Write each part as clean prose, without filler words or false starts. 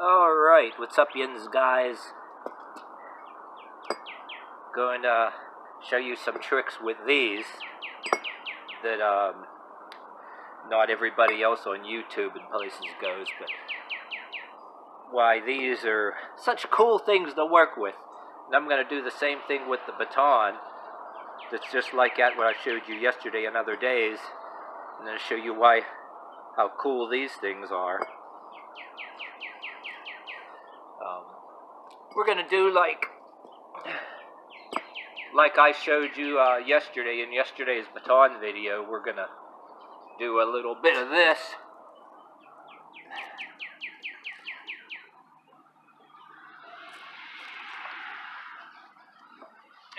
Alright, what's up yins guys? Going to show you some tricks with these that not everybody else on YouTube and places goes, but why these are such cool things to work with. And I'm going to do the same thing with the baton. That's just like that what I showed you yesterday and other days. I'm going to show you how cool these things are. We're going to do like I showed you yesterday in yesterday's baton video. We're going to do a little bit of this.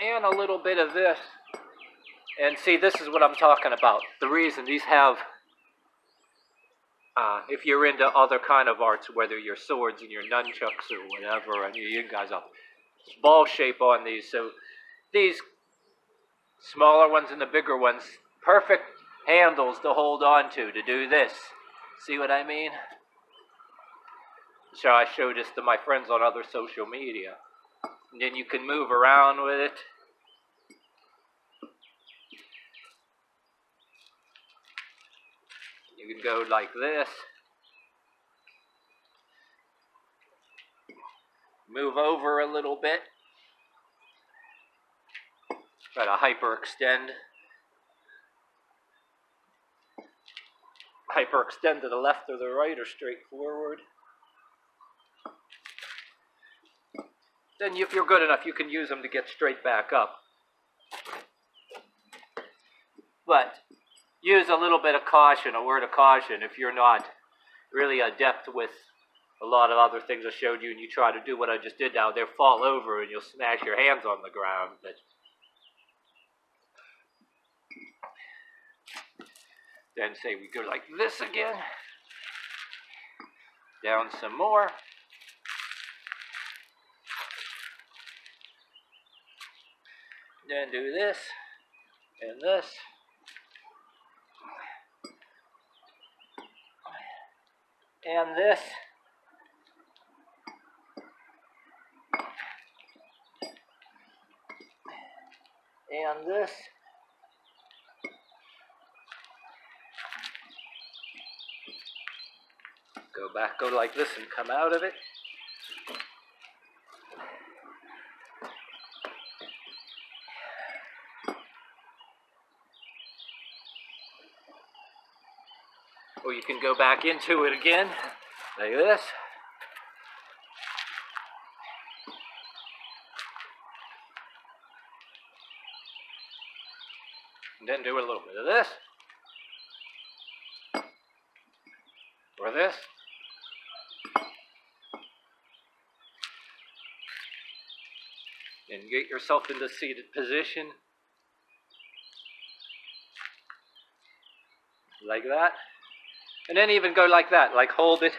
And a little bit of this. And see, this is what I'm talking about. The reason these have, if you're into other kind of arts, whether your swords and your nunchucks or whatever, and you guys have ball shape on these. So these smaller ones and the bigger ones, perfect handles to hold on to do this. See what I mean? So I show this to my friends on other social media. And then you can move around with it. You can go like this. Move over a little bit. Try to hyperextend. Hyperextend to the left or the right or straight forward. Then if you're good enough, you can use them to get straight back up. But use a little bit of caution, a word of caution, if you're not really adept with a lot of other things I showed you and you try to do what I just did now, they'll fall over and you'll smash your hands on the ground. But then say we go like this again. Down some more. Then do this and this. And this. And this. Go back, go like this and come out of it. Or you can go back into it again, like this. And then do a little bit of this. Or this. And get yourself into seated position. Like that. And then even go like that, like hold it.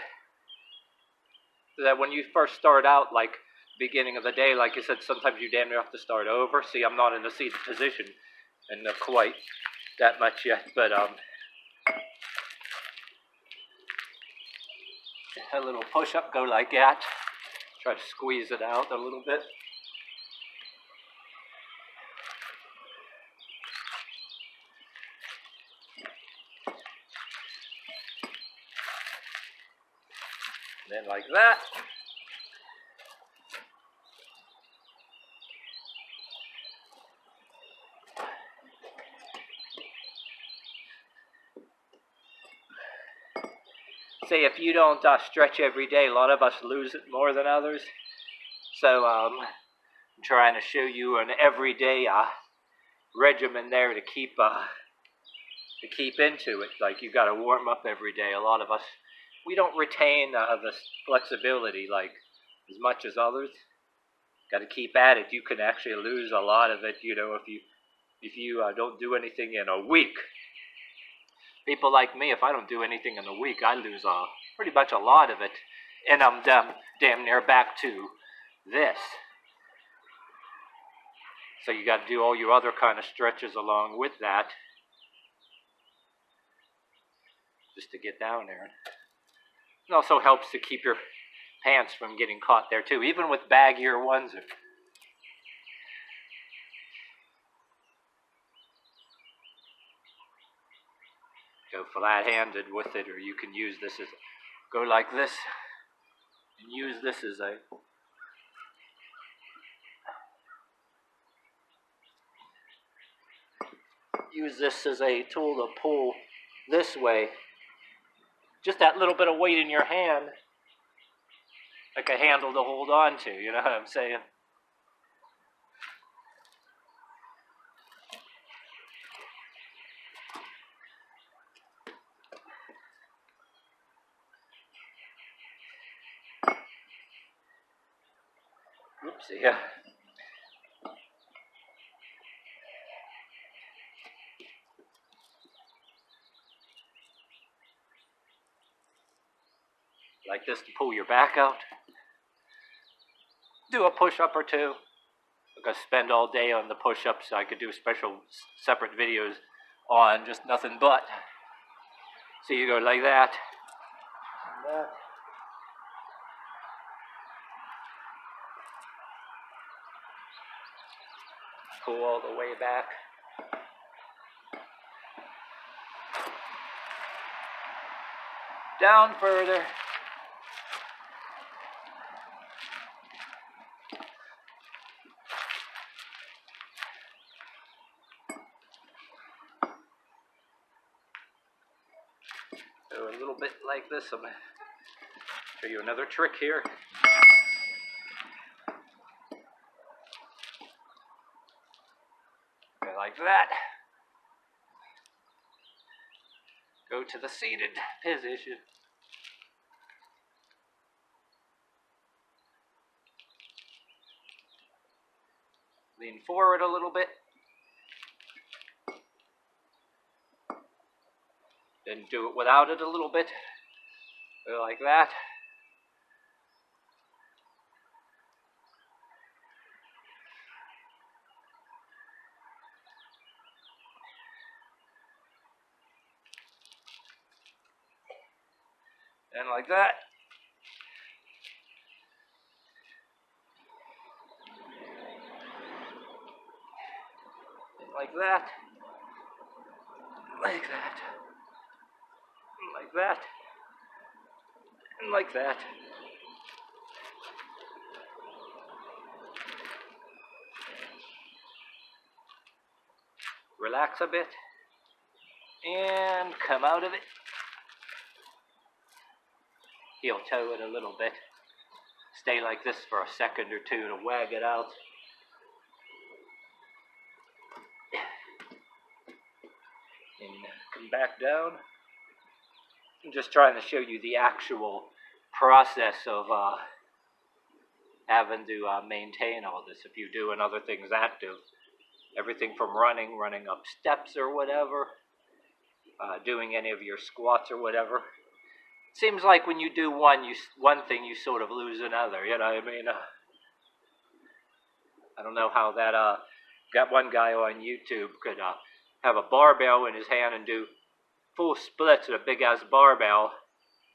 So that when you first start out, like beginning of the day, like you said, sometimes you damn near have to start over. See, I'm not in a seated position, and not quite that much yet, but a little push-up, go like that. Try to squeeze it out a little bit. And then like that. Say if you don't stretch every day, a lot of us lose it more than others. So I'm trying to show you an everyday regimen there to keep into it. Like you got to warm up every day. A lot of us, we don't retain the flexibility like as much as others. Got to keep at it. You can actually lose a lot of it, you know, if you don't do anything in a week. People like me, if I don't do anything in a week, I lose pretty much a lot of it, and I'm damn near back to this. So you got to do all your other kind of stretches along with that, just to get down there. It also helps to keep your pants from getting caught there too, even with baggier ones. Go flat-handed with it, or you can use this as, go like this, and use this as a, tool to pull this way. Just that little bit of weight in your hand, like a handle to hold on to, you know what I'm saying? Oopsie, yeah. Like this to pull your back out. Do a push-up or two. I'm gonna spend all day on the push-ups, so I could do special separate videos on just nothing but. So you go like that. And that. Pull all the way back. Down further. So a little bit like this. I'm going to show you another trick here. Go like that. Go to the seated position. Lean forward a little bit. Then do it without it a little bit. Go like that. And like that. And like that. Like that. And like that. And like that. Relax a bit. And come out of it. Heel toe it a little bit. Stay like this for a second or two to wag it out. And come back down. I'm just trying to show you the actual process of having to maintain all this. If you're doing other things active, everything from running up steps or whatever, doing any of your squats or whatever. It seems like when you do one thing, you sort of lose another. You know what I mean? I don't know how that. Got one guy on YouTube could have a barbell in his hand and do full splits with a big ass barbell,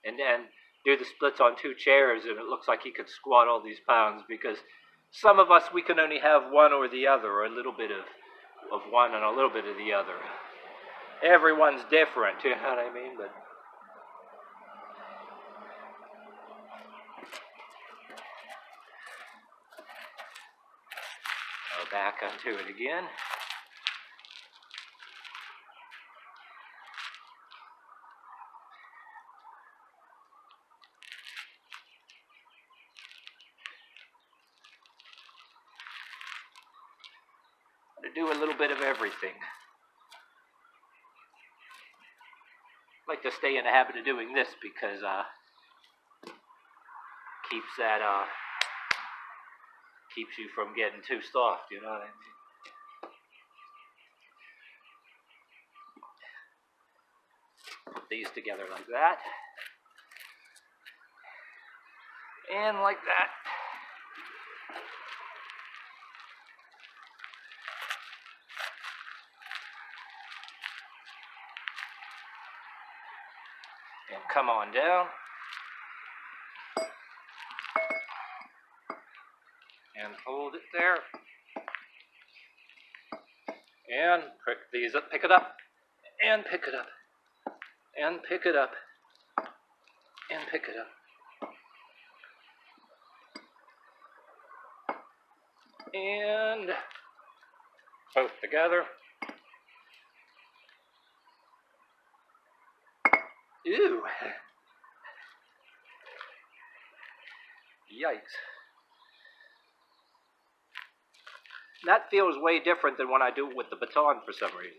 and then do the splits on 2 chairs, and it looks like he could squat all these pounds, because some of us, we can only have one or the other, or a little bit of one and a little bit of the other. Everyone's different, you know what I mean? But go back onto it again. To do a little bit of everything. I like to stay in the habit of doing this because keeps you from getting too soft, you know what I mean? Put these together like that. And like that. And come on down. and hold it there. And pick these up, pick it up, and pick it up, and pick it up, and pick it up. And both together. Ew. Yikes. That feels way different than when I do it with the baton for some reason.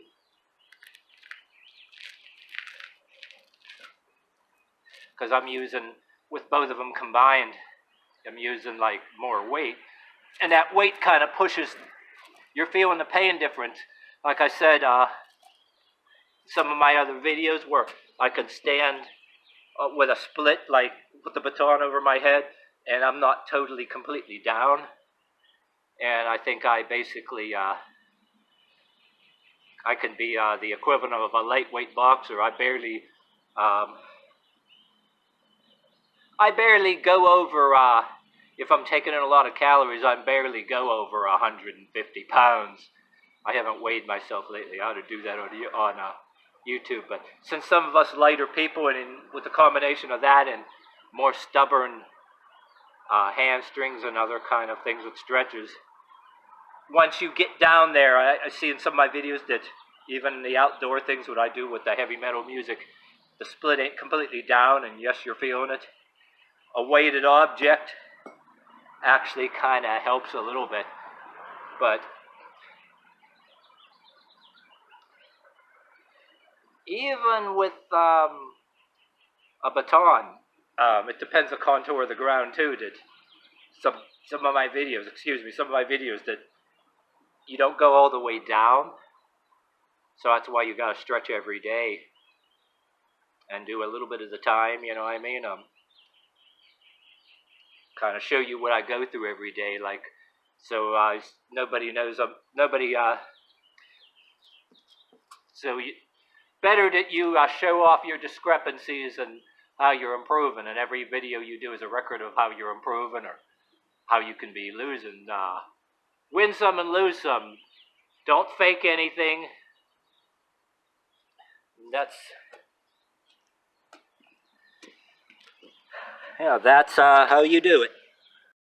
Because I'm using, with both of them combined, I'm using like more weight. And that weight kind of pushes, you're feeling the pain difference. Like I said, some of my other videos where I could stand with a split, like with the baton over my head, and I'm not totally completely down. And I think I basically, I can be the equivalent of a lightweight boxer. I barely go over, if I'm taking in a lot of calories, I barely go over 150 pounds. I haven't weighed myself lately. I ought to do that on YouTube. But since some of us lighter people, and with the combination of that and more stubborn hamstrings and other kind of things with stretches, once you get down there, I see in some of my videos that even the outdoor things, what I do with the heavy metal music, the split ain't completely down, and yes, you're feeling it. A weighted object actually kind of helps a little bit, but even with a baton, it depends the contour of the ground too. That some of my videos, that you don't go all the way down, so that's why you gotta stretch every day and do a little bit at a time. You know what I mean? Kind of show you what I go through every day, like, so nobody knows, better that you show off your discrepancies and how you're improving, and every video you do is a record of how you're improving or how you can be losing. Win some and lose some. Don't fake anything. That's how you do it.